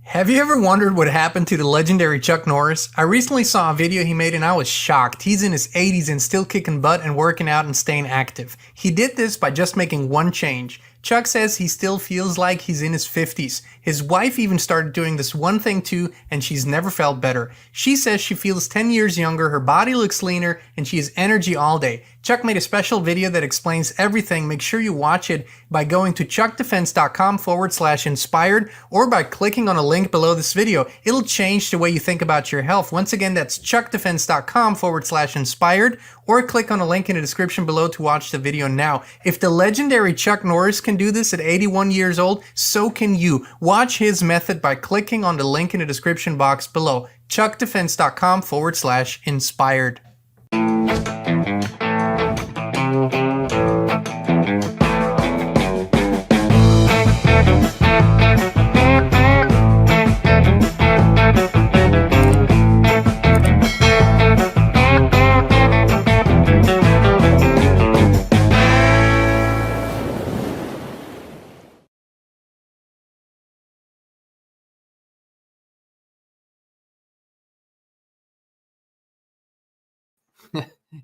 Have you ever wondered what happened to the legendary Chuck Norris? I recently saw a video he made and I was shocked. He's in his 80s and still kicking butt and working out and staying active. He did this by just making one change. Chuck says he still feels like he's in his 50s. His wife even started doing this one thing too, and she's never felt better. She says she feels 10 years younger, her body looks leaner, and she has energy all day. Chuck made a special video that explains everything. Make sure you watch it by going to chuckdefense.com/inspired or by clicking on a link below this video. It'll change the way you think about your health. Once again, that's chuckdefense.com/inspired or click on a link in the description below to watch the video now. If the legendary Chuck Norris can do this at 81 years old, so can you. Watch his method by clicking on the link in the description box below. chuckdefense.com/inspired.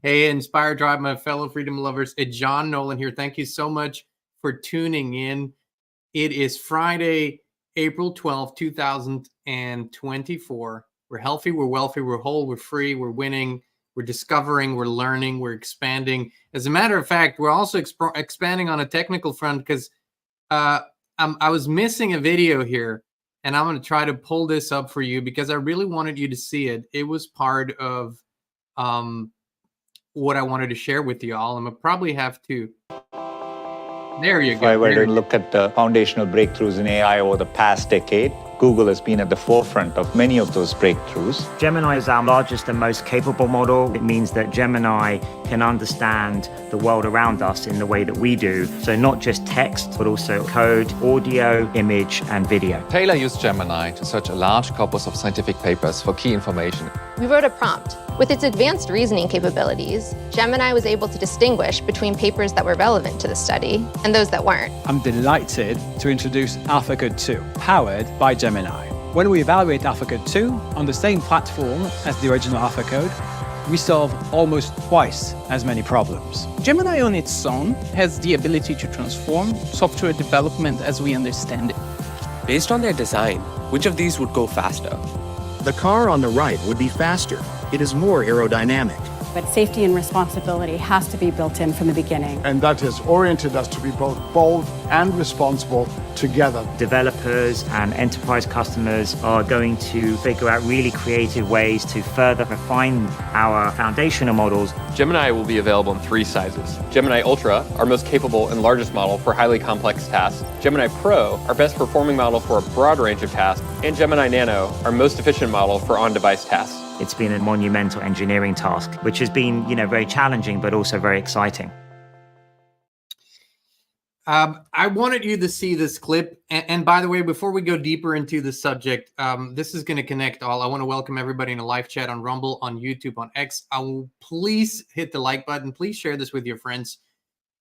Hey, Inspired Drive, my fellow freedom lovers. It's John Nolan here. Thank you so much for tuning in. It is Friday, April 12th, 2024. We're healthy, we're wealthy, we're whole, we're free, we're winning, we're discovering, we're learning, we're expanding. As a matter of fact, we're also expanding on a technical front because I was missing a video here, and I'm going to try to pull this up for you because I really wanted you to see it. It was part of what I wanted to share with you all. I'm gonna probably have to. There you go. If I were to look at the foundational breakthroughs in AI over the past decade, Google has been at the forefront of many of those breakthroughs. Gemini is our largest and most capable model. It means that Gemini can understand the world around us in the way that we do. So not just text, but also code, audio, image, and video. Taylor used Gemini to search a large corpus of scientific papers for key information. We wrote a prompt. With its advanced reasoning capabilities, Gemini was able to distinguish between papers that were relevant to the study and those that weren't. I'm delighted to introduce AlphaCode 2, powered by Gemini. When we evaluate AlphaCode 2 on the same platform as the original AlphaCode, we solve almost twice as many problems. Gemini on its own has the ability to transform software development as we understand it. Based on their design, which of these would go faster? The car on the right would be faster. It is more aerodynamic. But safety and responsibility has to be built in from the beginning. And that has oriented us to be both bold and responsible together. Developers and enterprise customers are going to figure out really creative ways to further refine our foundational models. Gemini will be available in 3 sizes. Gemini Ultra, our most capable and largest model for highly complex tasks. Gemini Pro, our best performing model for a broad range of tasks. And Gemini Nano, our most efficient model for on-device tasks. It's been a monumental engineering task, which has been, very challenging, but also very exciting. I wanted you to see this clip. And by the way, before we go deeper into the subject, this is going to connect all. I want to welcome everybody in a live chat on Rumble, on YouTube, on X. Please hit the like button. Please share this with your friends.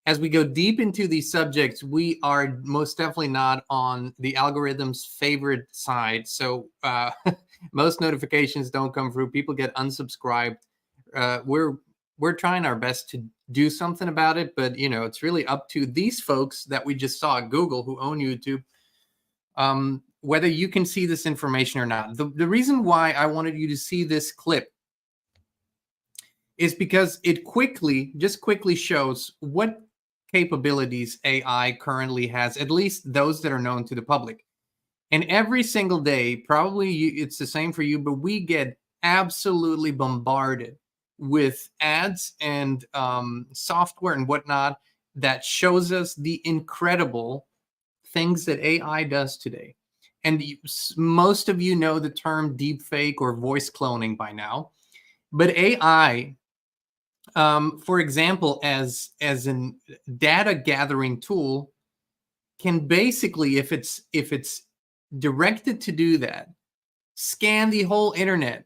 As we go deep into these subjects, we are most definitely not on the algorithm's favorite side. So most notifications don't come through. People get unsubscribed. We're trying our best to do something about it, but it's really up to these folks that we just saw at Google who own YouTube, whether you can see this information or not. The reason why I wanted you to see this clip is because it quickly shows what capabilities AI currently has, at least those that are known to the public. And every single day, probably it's the same for you, but we get absolutely bombarded with ads and software and whatnot that shows us the incredible things that AI does today. And most of you know the term deepfake or voice cloning by now, but AI, for example, as a data gathering tool, can basically, if it's directed to do that, scan the whole internet,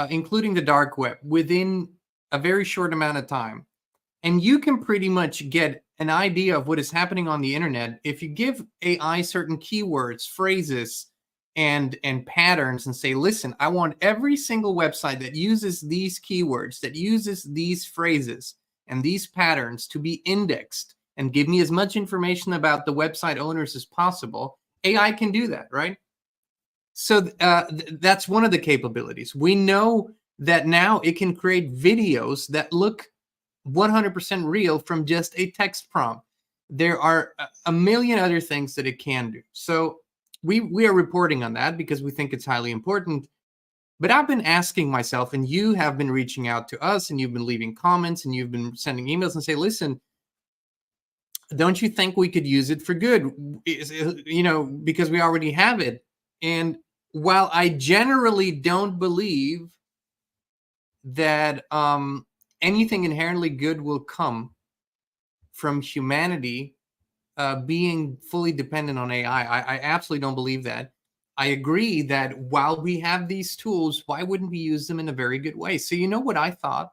including the dark web, within a very short amount of time. And you can pretty much get an idea of what is happening on the internet if you give AI certain keywords, phrases, and patterns and say, listen, I want every single website that uses these keywords, that uses these phrases and these patterns to be indexed and give me as much information about the website owners as possible. AI can do that, right? So that's one of the capabilities. We know that now it can create videos that look 100% real from just a text prompt. There are a million other things that it can do. So we are reporting on that because we think it's highly important. But I've been asking myself, and you have been reaching out to us, and you've been leaving comments, and you've been sending emails and say, listen, don't you think we could use it for good? You know, because we already have it. And while I generally don't believe that anything inherently good will come from humanity being fully dependent on AI, I absolutely don't believe that. I agree that while we have these tools, why wouldn't we use them in a very good way? So you know what I thought?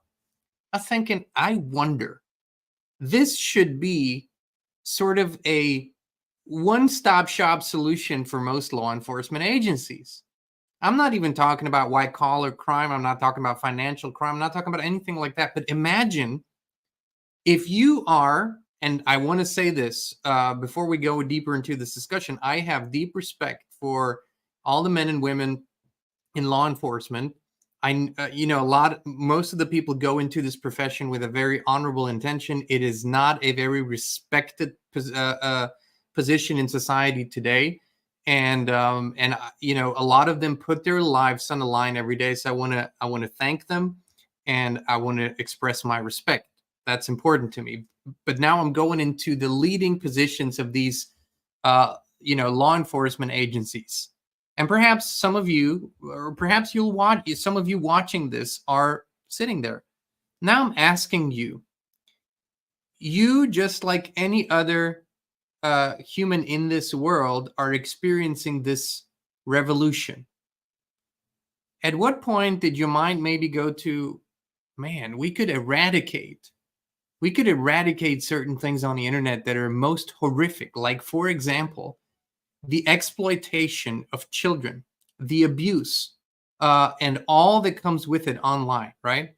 I'm thinking, I wonder, this should be sort of a one-stop shop solution for most law enforcement agencies. I'm not even talking about white-collar crime. I'm not talking about financial crime. I'm not talking about anything like that. But imagine if you are, and I want to say this before we go deeper into this discussion, I have deep respect for all the men and women in law enforcement. You know, most of the people go into this profession with a very honorable intention. It is not a very respected position in society today. And you know, a lot of them put their lives on the line every day. So I want to thank them, and I want to express my respect. That's important to me. But now I'm going into the leading positions of these, you know, law enforcement agencies. And perhaps some of you, or perhaps you'll watch, some of you watching this are sitting there. Now I'm asking you, just like any other human in this world, are experiencing this revolution. At what point did your mind maybe go to, man, we could eradicate certain things on the internet that are most horrific, like, for example, the exploitation of children, the abuse, and all that comes with it online, right?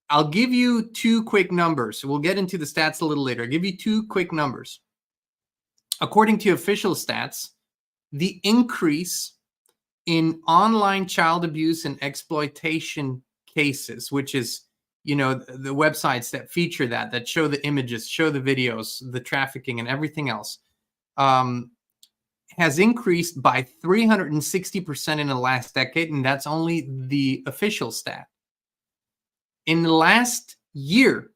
I'll give you two quick numbers. We'll get into the stats a little later. I'll give you two quick numbers. According to official stats, the increase in online child abuse and exploitation cases, which is, you know, the websites that feature that show the images, show the videos, the trafficking and everything else, has increased by 360% in the last decade, and that's only the official stat. In the last year,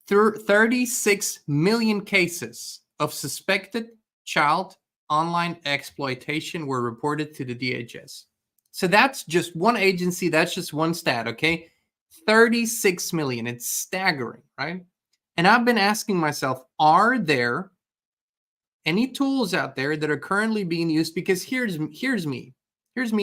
36 million cases of suspected child online exploitation were reported to the DHS. So that's just one agency, that's just one stat, okay? 36 million, it's staggering, right? And I've been asking myself, are there any tools out there that are currently being used? Because here's me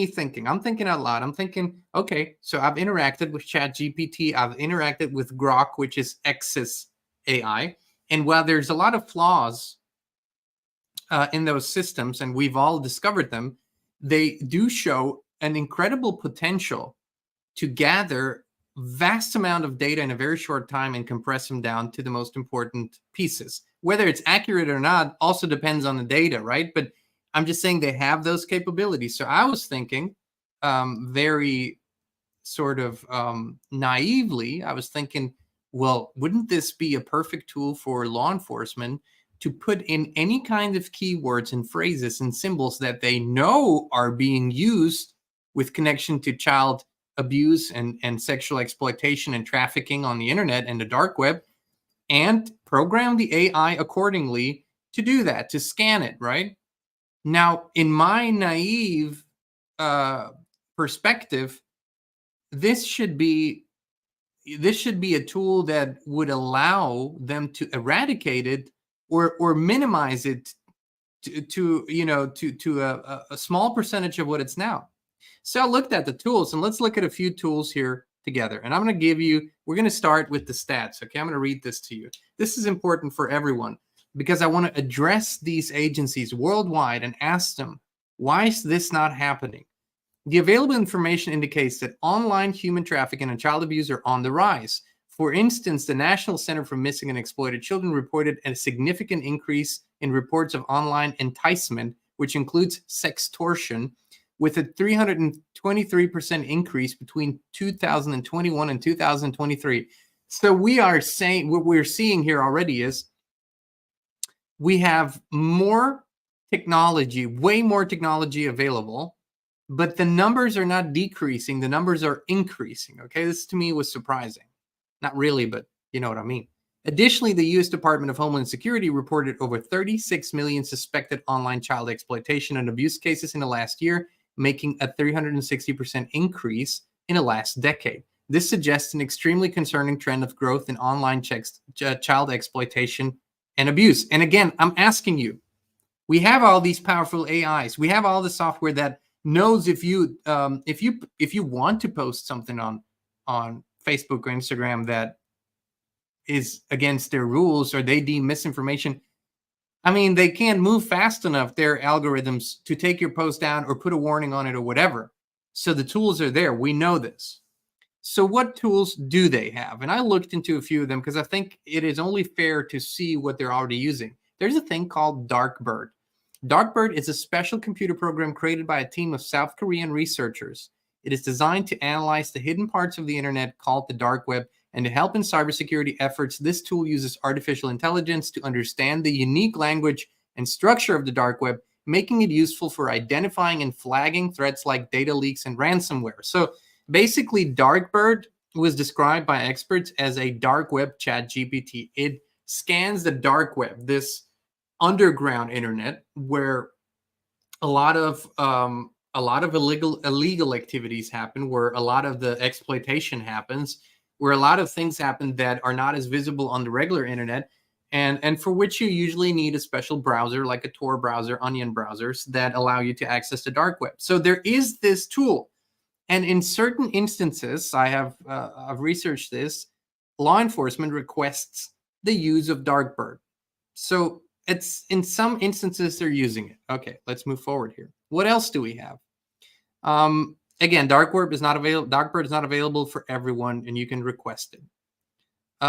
thinking. I'm thinking out loud. I'm thinking, okay, so I've interacted with ChatGPT. I've interacted with Grok, which is X's AI. And while there's a lot of flaws in those systems, and we've all discovered them, they do show an incredible potential to gather vast amount of data in a very short time and compress them down to the most important pieces. Whether it's accurate or not also depends on the data, right? But I'm just saying they have those capabilities. So I was thinking very sort of naively, I was thinking, well, wouldn't this be a perfect tool for law enforcement to put in any kind of keywords and phrases and symbols that they know are being used with connection to child abuse and sexual exploitation and trafficking on the internet and the dark web, and program the AI accordingly to do that, to scan it, right? Now, in my naive perspective, this should be a tool that would allow them to eradicate it or minimize it to a small percentage of what it's now. So I looked at the tools, and let's look at a few tools here together. And I'm going to give you, we're going to start with the stats. Okay, I'm going to read this to you. This is important for everyone because I want to address these agencies worldwide and ask them, Why is this not happening? The available information indicates that online human trafficking and child abuse are on the rise. For instance, the National Center for Missing and Exploited Children reported a significant increase in reports of online enticement, which includes sextortion, with a 323% increase between 2021 and 2023. So we are saying, what we're seeing here already is we have more technology, way more technology available, but the numbers are not decreasing. The numbers are increasing. Okay, this to me was surprising. Not really, but you know what I mean. Additionally, the U.S. Department of Homeland Security reported over 36 million suspected online child exploitation and abuse cases in the last year, making a 360% increase in the last decade. This suggests an extremely concerning trend of growth in online child exploitation and abuse. And again, I'm asking you, we have all these powerful AIs. We have all the software that knows if you want to post something on Facebook or Instagram that is against their rules or they deem misinformation. I mean, they can't move fast enough, their algorithms, to take your post down or put a warning on it or whatever. So the tools are there. We know this. So what tools do they have? And I looked into a few of them because I think it is only fair to see what they're already using. There's a thing called Darkbird. Darkbird is a special computer program created by a team of South Korean researchers. It is designed to analyze the hidden parts of the internet called the dark web, and to help in cybersecurity efforts, this tool uses artificial intelligence to understand the unique language and structure of the dark web, making it useful for identifying and flagging threats like data leaks and ransomware. So basically, Darkbird was described by experts as a dark web chat GPT. It scans the dark web, this underground internet where a lot of illegal activities happen, where a lot of the exploitation happens, where a lot of things happen that are not as visible on the regular internet, and for which you usually need a special browser like a Tor browser, Onion browsers that allow you to access the dark web. So there is this tool, and in certain instances, I've researched this, law enforcement requests the use of Darkbird. So it's in some instances they're using it. Okay, let's move forward here. What else do we have? Again, Darkbird is not available for everyone, and you can request it.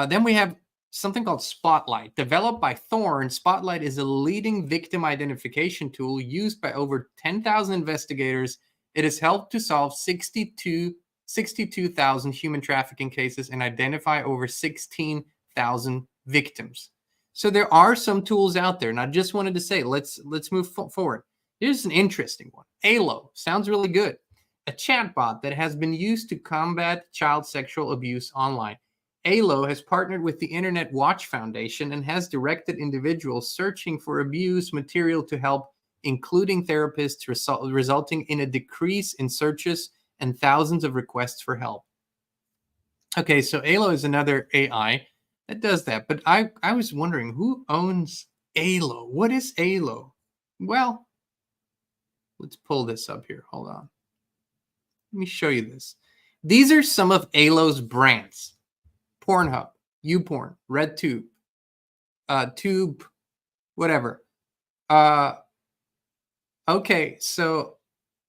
Then we have something called Spotlight. Developed by Thorn, Spotlight is a leading victim identification tool used by over 10,000 investigators. It has helped to solve 62,000 human trafficking cases and identify over 16,000 victims. So there are some tools out there, and I just wanted to say, let's move forward. Here's an interesting one. ALO sounds really good. A chatbot that has been used to combat child sexual abuse online. ALO has partnered with the Internet Watch Foundation and has directed individuals searching for abuse material to help, including therapists, resulting in a decrease in searches and thousands of requests for help. Okay, so ALO is another AI that does that. But I was wondering, who owns ALO? What is ALO? Well, let's pull this up here. Hold on. Let me show you this. These are some of ALO's brands. Pornhub, YouPorn, RedTube, Tube, whatever. Okay, so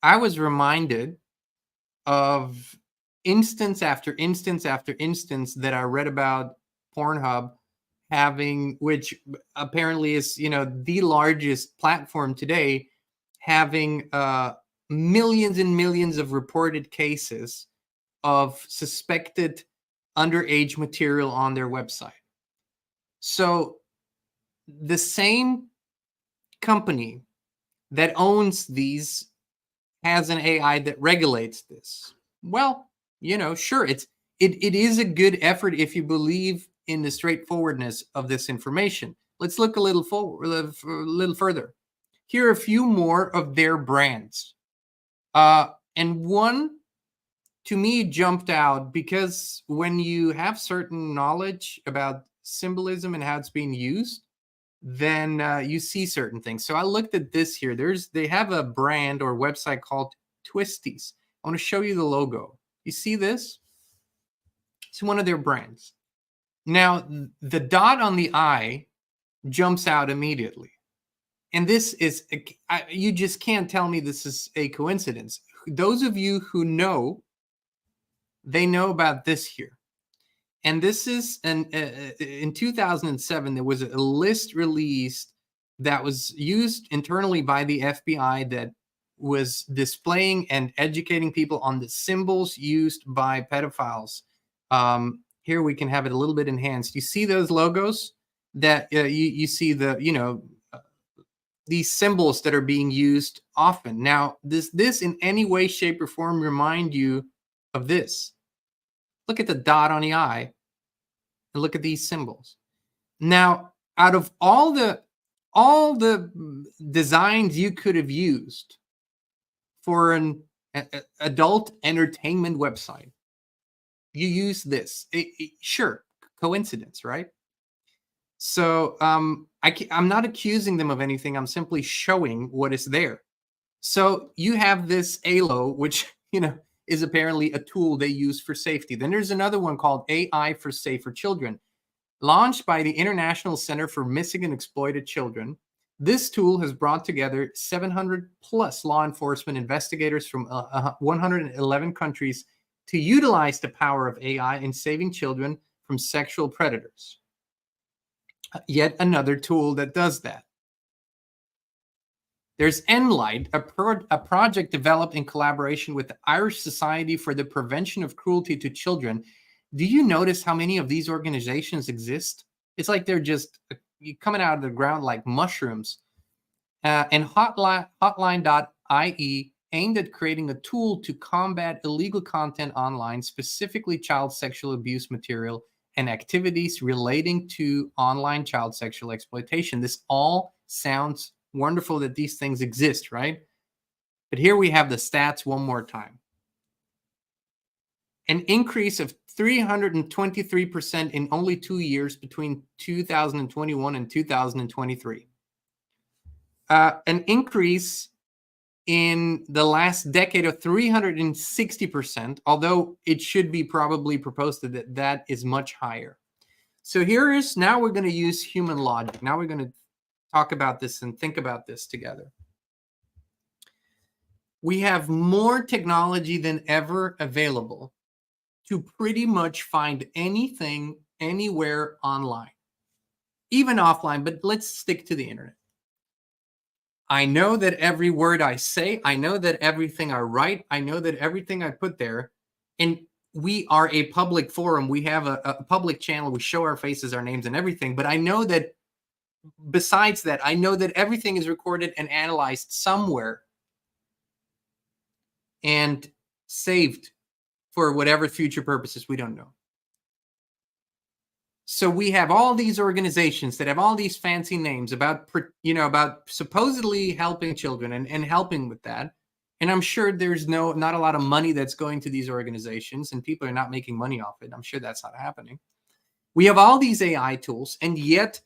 I was reminded of instance after instance after instance that I read about Pornhub having, which apparently is, the largest platform today, having millions and millions of reported cases of suspected underage material on their website. So the same company that owns these has an AI that regulates this. Well, sure, it is a good effort if you believe in the straightforwardness of this information. Let's look a little further. Here are a few more of their brands. And one, to me, jumped out because when you have certain knowledge about symbolism and how it's being used, then you see certain things. So I looked at this here. They have a brand or website called Twisties. I want to show you the logo. You see this? It's one of their brands. Now, the dot on the I jumps out immediately. And this is, you just can't tell me this is a coincidence. Those of you who know, they know about this here. And this is, in 2007, there was a list released that was used internally by the FBI that was displaying and educating people on the symbols used by pedophiles. Here we can have it a little bit enhanced. You see those logos that you see the, these symbols that are being used often. Now, this in any way, shape, or form remind you of this? Look at the dot on the I and look at these symbols. Now, out of all the designs you could have used for an adult entertainment website, you use this. Sure, coincidence, right? So I'm not accusing them of anything. I'm simply showing what is there. So you have this ALO, which, is apparently a tool they use for safety. Then there's another one called AI for Safer Children, launched by the International Center for Missing and Exploited Children. This tool has brought together 700 plus law enforcement investigators from 111 countries to utilize the power of AI in saving children from sexual predators. Yet another tool that does that. There's Enlight, a project developed in collaboration with the Irish Society for the Prevention of Cruelty to Children. Do you notice how many of these organizations exist? It's like they're just coming out of the ground like mushrooms. And Hotline.ie aimed at creating a tool to combat illegal content online, specifically child sexual abuse material and activities relating to online child sexual exploitation. This all sounds wonderful that these things exist, right? But here we have the stats one more time. An increase of 323% in only 2 years between 2021 and 2023. An increase in the last decade of 360%, although it should be probably proposed that that is much higher. So now we're going to use human logic. Now we're going to talk about this and think about this together. We have more technology than ever available to pretty much find anything, anywhere online, even offline, but let's stick to the internet. I know that every word I say, I know that everything I write, I know that everything I put there, and we are a public forum. We have a public channel. We show our faces, our names, and everything. But I know that besides that, I know that everything is recorded and analyzed somewhere and saved for whatever future purposes we don't know. So we have all these organizations that have all these fancy names about supposedly helping children and helping with that. And I'm sure there's not a lot of money that's going to these organizations and people are not making money off it. I'm sure that's not happening. We have all these AI tools, and yet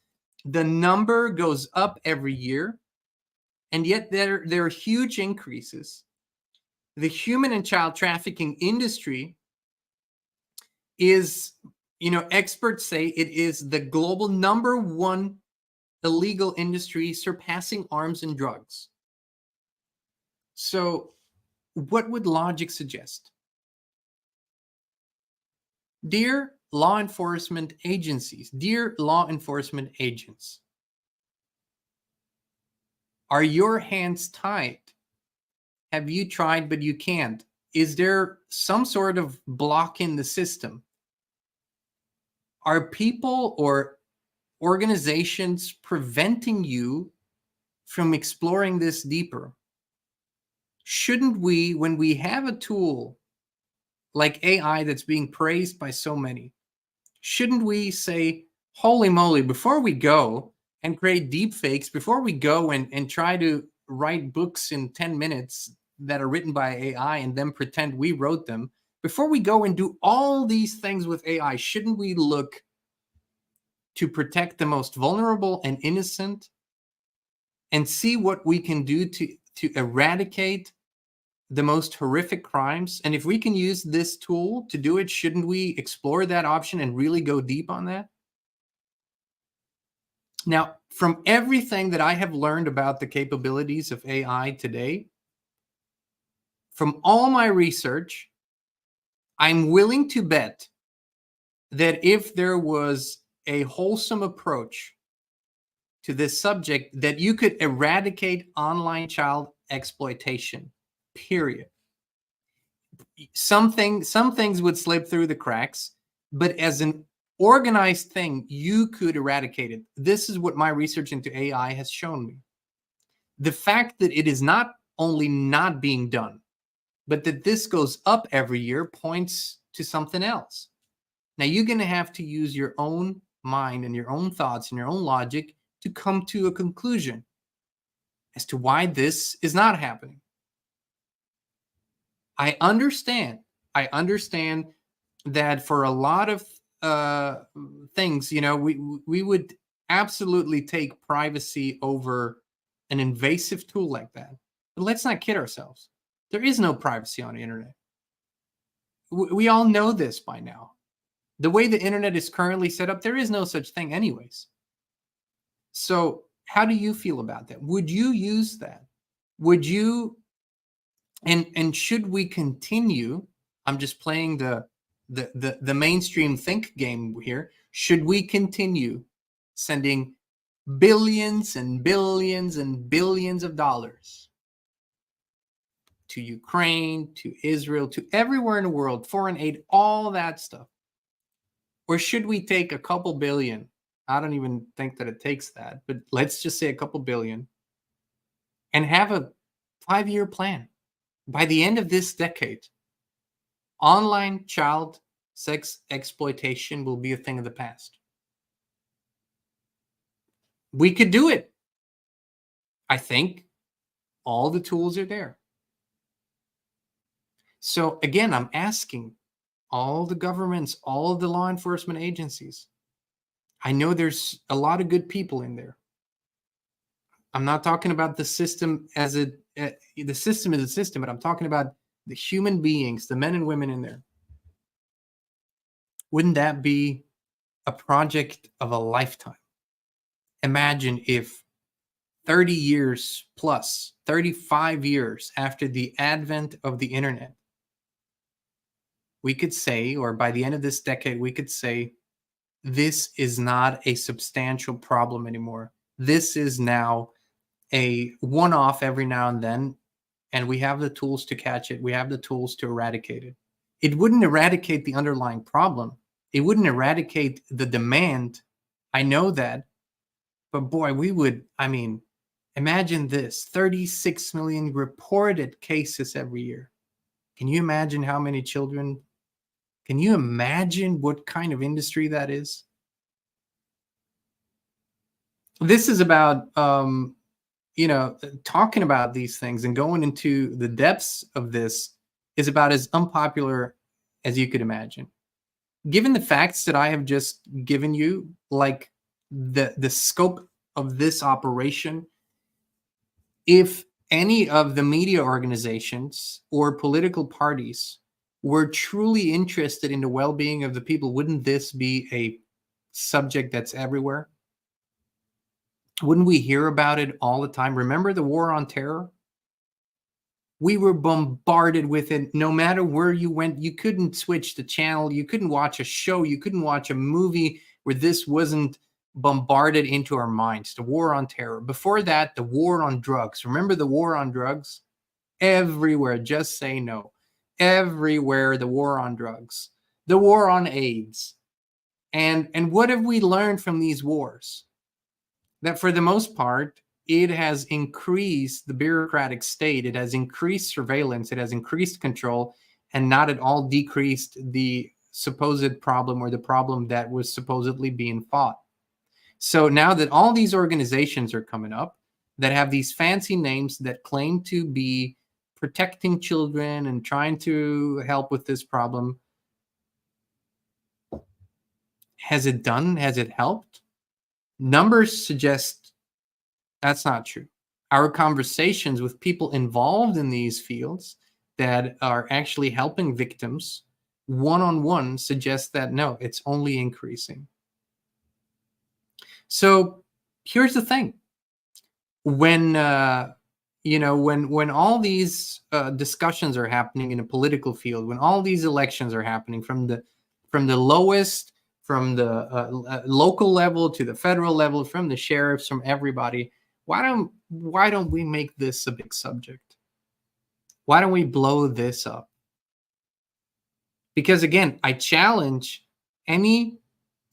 the number goes up every year. And yet there are huge increases. The human and child trafficking industry is, experts say it is the global #1 illegal industry, surpassing arms and drugs. So what would logic suggest? Dear law enforcement agencies, dear law enforcement agents, are your hands tied? Have you tried, but you can't? Is there some sort of block in the system? Are people or organizations preventing you from exploring this deeper? Shouldn't we, when we have a tool like AI that's being praised by so many, shouldn't we say, holy moly, before we go and create deep fakes, before we go and try to write books in 10 minutes that are written by AI and then pretend we wrote them, before we go and do all these things with AI, shouldn't we look to protect the most vulnerable and innocent and see what we can do to eradicate the most horrific crimes? And if we can use this tool to do it, shouldn't we explore that option and really go deep on that? Now, from everything that I have learned about the capabilities of AI today, from all my research, I'm willing to bet that if there was a wholesome approach to this subject, that you could eradicate online child exploitation, period. Some things would slip through the cracks, but as an organized thing, you could eradicate it. This is what my research into AI has shown me. The fact that it is not only not being done, but that this goes up every year points to something else. Now, you're going to have to use your own mind and your own thoughts and your own logic to come to a conclusion as to why this is not happening. I understand that for a lot of things, you know, we would absolutely take privacy over an invasive tool like that. But let's not kid ourselves. There is no privacy on the internet. We all know this by now. The way the internet is currently set up, there is no such thing anyways. So how do you feel about that? Would you use that? Would you, and should we continue? I'm just playing the mainstream think game here. Should we continue sending billions and billions and billions of dollars to Ukraine, to Israel, to everywhere in the world, foreign aid, all that stuff? Or should we take a couple billion? I don't even think that it takes that, but let's just say a couple billion and have a 5-year plan. By the end of this decade, online child sex exploitation will be a thing of the past. We could do it. I think all the tools are there. So again, I'm asking all the governments, all of the law enforcement agencies. I know there's a lot of good people in there. I'm not talking about the system as the system is a system, but I'm talking about the human beings, the men and women in there. Wouldn't that be a project of a lifetime? Imagine if 30 years plus, 35 years after the advent of the internet, we could say, or by the end of this decade, we could say, this is not a substantial problem anymore. This is now a one-off every now and then, and we have the tools to catch it. We have the tools to eradicate it. It wouldn't eradicate the underlying problem. It wouldn't eradicate the demand. I know that. But boy, we would, I mean, imagine this, 36 million reported cases every year. Can you imagine how many children? Can you imagine what kind of industry that is? This is about, you know, talking about these things and going into the depths of this is about as unpopular as you could imagine. Given the facts that I have just given you, like the scope of this operation, if any of the media organizations or political parties were truly interested in the well-being of the people, wouldn't this be a subject that's everywhere? Wouldn't we hear about it all the time? Remember the war on terror? We were bombarded with it. No matter where you went, you couldn't switch the channel. You couldn't watch a show. You couldn't watch a movie where this wasn't bombarded into our minds. The war on terror. Before that, the war on drugs. Remember the war on drugs? Everywhere. Just say no. Everywhere, the war on drugs. The war on AIDS. And what have we learned from these wars? That for the most part, it has increased the bureaucratic state. It has increased surveillance. It has increased control, and not at all decreased the supposed problem or the problem that was supposedly being fought. So now that all these organizations are coming up that have these fancy names that claim to be protecting children and trying to help with this problem, has it helped? Numbers suggest that's not true. Our conversations with people involved in these fields that are actually helping victims one-on-one suggest that no, it's only increasing. So here's the thing. When when all these discussions are happening in a political field, when all these elections are happening from the lowest, from the local level to the federal level, from the sheriffs, from everybody, why don't we make this a big subject? Why don't we blow this up? Because again, I challenge anyone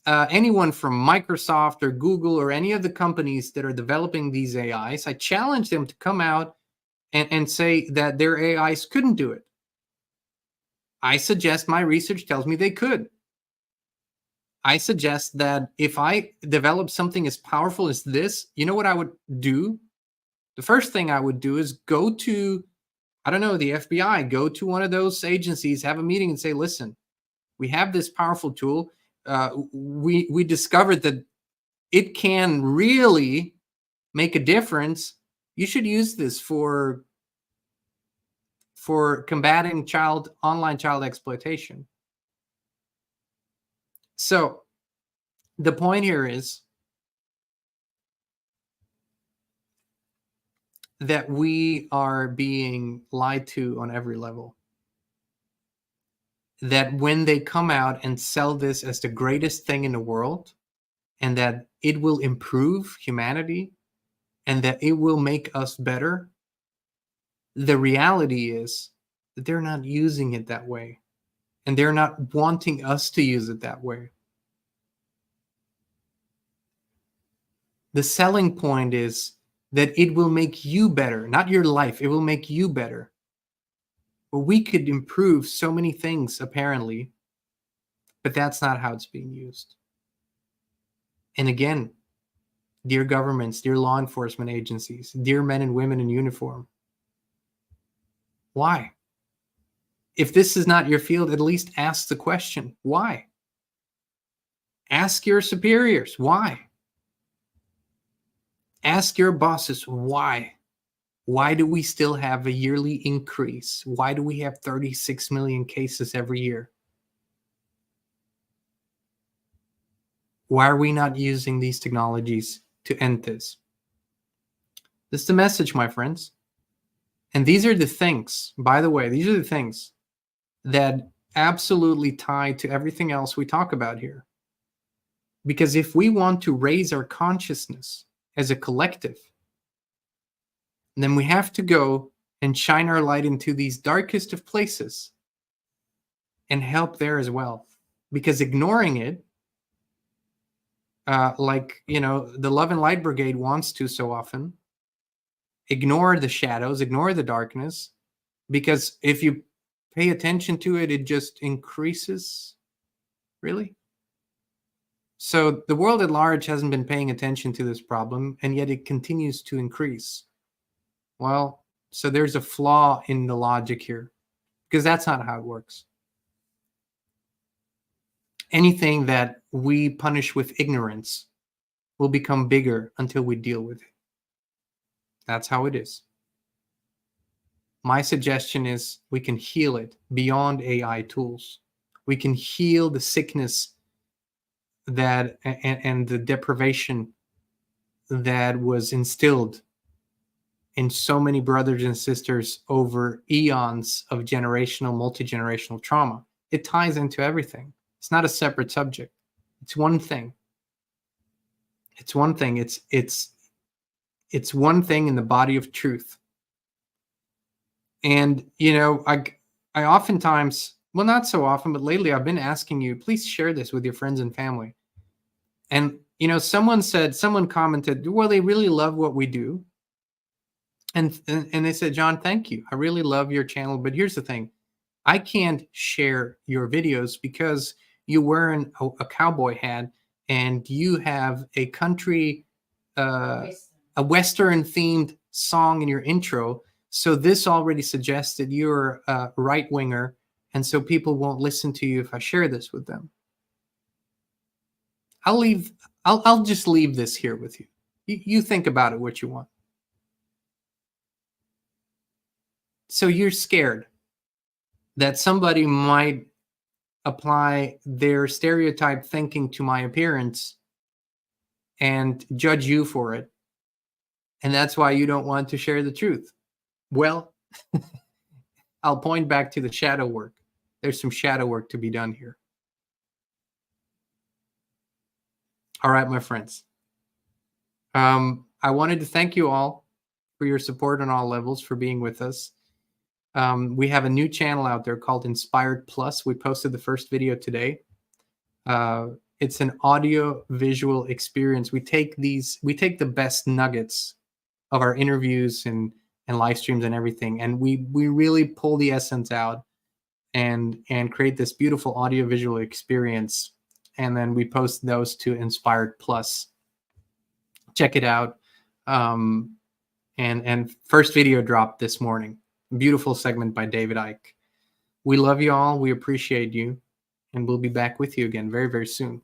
from Microsoft or Google or any of the companies that are developing these AIs, I challenge them to come out and say that their AIs couldn't do it. I suggest, my research tells me they could. I suggest that if I develop something as powerful as this, you know what I would do? The first thing I would do is go to, I don't know, the FBI, go to one of those agencies, have a meeting and say, listen, we have this powerful tool. We discovered that it can really make a difference. You should use this for combating online child exploitation. So the point here is that we are being lied to on every level. That when they come out and sell this as the greatest thing in the world, and that it will improve humanity, and that it will make us better, the reality is that they're not using it that way. And they're not wanting us to use it that way. The selling point is that it will make you better, not your life. It will make you better. Well, we could improve so many things, apparently, but that's not how it's being used. And again, dear governments, dear law enforcement agencies, dear men and women in uniform, why? If this is not your field, at least ask the question, why? Ask your superiors, why? Ask your bosses, why? Why do we still have a yearly increase? Why do we have 36 million cases every year? Why are we not using these technologies to end this? This is the message, my friends. And these are the things, by the way, these are the things that absolutely tie to everything else we talk about here. Because if we want to raise our consciousness as a collective, then we have to go and shine our light into these darkest of places and help there as well. Because ignoring it, like, the Love and Light Brigade wants to so often, ignore the shadows, ignore the darkness, because if you pay attention to it, it just increases. Really? So the world at large hasn't been paying attention to this problem, and yet it continues to increase. Well, so there's a flaw in the logic here, because that's not how it works. Anything that we punish with ignorance will become bigger until we deal with it. That's how it is. My suggestion is we can heal it beyond AI tools. We can heal the sickness that and the deprivation that was instilled in so many brothers and sisters over eons of generational, multi-generational trauma. It ties into everything. It's not a separate subject. It's one thing. It's one thing. It's one thing in the body of truth. And, I oftentimes, well, not so often, but lately I've been asking you, please share this with your friends and family. And, someone commented, well, they really love what we do. And they said, John, thank you. I really love your channel. But here's the thing. I can't share your videos because you're wearing a cowboy hat and you have a country, a Western themed song in your intro. So this already suggests that you're a right winger. And so people won't listen to you if I share this with them. I'll just leave this here with you. You think about it what you want. So you're scared that somebody might apply their stereotype thinking to my appearance and judge you for it. And that's why you don't want to share the truth. Well, I'll point back to the shadow work. There's some shadow work to be done here. All right, my friends. I wanted to thank you all for your support on all levels, for being with us. We have a new channel out there called Inspired Plus. We posted the first video today. It's an audio visual experience. We take the best nuggets of our interviews and live streams and everything, and we really pull the essence out and create this beautiful audio visual experience. And then we post those to Inspired Plus. Check it out. And first video dropped this morning. Beautiful segment by David Icke. We love you all. We appreciate you. And we'll be back with you again very, very soon.